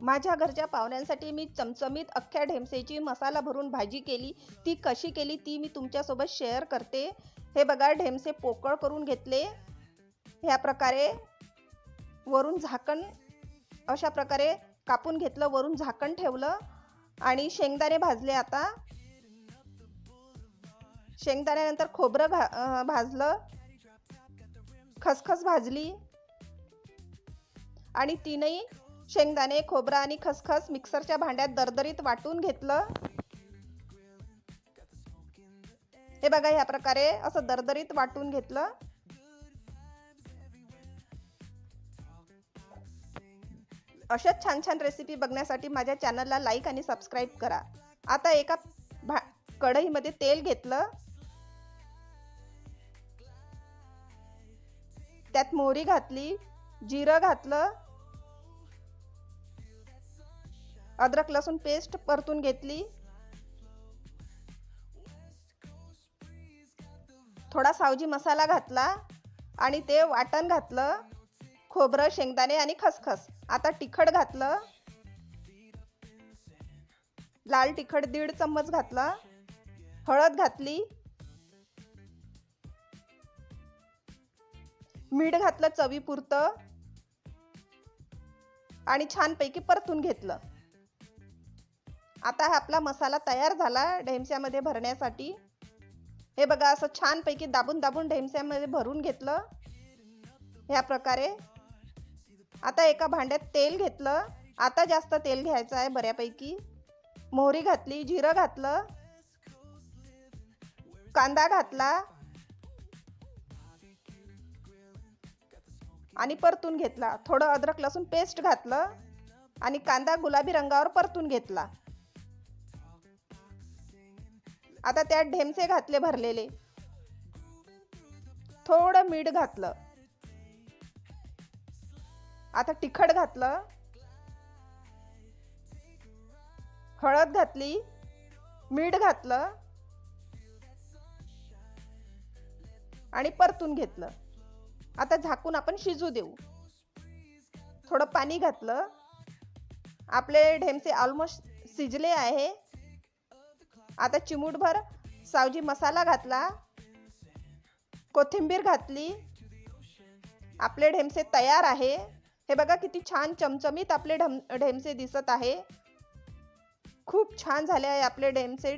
माझ्या घरच्या पाहुण्यांसाठी मी चमचमीत अख्ख्या ढेमसेची मसाला भरून भाजी केली। ती कशी केली ती मी तुमच्यासोबत शेअर करते। हे बघा, ढेमसे पोकळ करून घेतले। ह्या प्रकारे वरून झाकण अशा प्रकारे कापून घेतलं, वरून झाकण ठेवलं आणि शेंगदाणे भाजले। आता शेंगदाण्यानंतर खोबरं भाजलं, खसखस भाजली आणि तीनही शेंगदाणे, खोबरं आणि खसखस मिक्सरच्या भांड्यात दरदरीत वाटून घेतलं। हे बघा, ह्या प्रकारे असं दरदरीत वाटून घेतलं। अशाच छान छान रेसिपी बघण्यासाठी माझ्या चॅनलला लाईक आणि सबस्क्राईब करा। आता एका कढईमध्ये तेल घेतलं, त्यात मोहरी घातली, जिरं घातलं, अद्रक लसूण पेस्ट परतून घेतली, थोडा सावजी मसाला घातला आणि ते वाटण घातलं, खोबरं, शेंगदाणे आणि खसखस। आता तिखट घातलं, लाल तिखट 1.5 चम्मच घातला, हळद घातली, मीठ घातलं चवीपुरतं आणि छानपैकी परतून घेतलं। आता हा आपला मसाला तयार झाला ढेमस्यामध्ये भरण्यासाठी। हे बघा, असं छानपैकी दाबून दाबून ढेमस्यामध्ये भरून घेतलं ह्या प्रकारे। आता एका भांड्यात तेल घेतलं, आता जास्त तेल घ्यायचं आहे बऱ्यापैकी। मोहरी घातली, जिरं घातलं, कांदा घातला आणि परतून घेतला। थोडं अद्रक लसूण पेस्ट घातलं आणि कांदा गुलाबी रंगावर परतून घेतला। आता त्यात ढेमसे घातले भरलेले, थोडं मीठ घातलं, आता तिखट घातलं, हळद घातली, मीठ घातलं आणि परतून घेतलं। आता झाकून आपण शिजू देऊ। थोडं पाणी घातलं, आपले ढेमसे ऑलमोस्ट शिजले आहे। आता चिमूटभर सावजी मसाला घातला, कोथिंबीर घातली, आपले ढेमसे तयार आहे। हे बघा, किती छान चमचमीत आपले ढेमसे दिसत आहे। खूप छान झाले आहे आपले ढेमसे।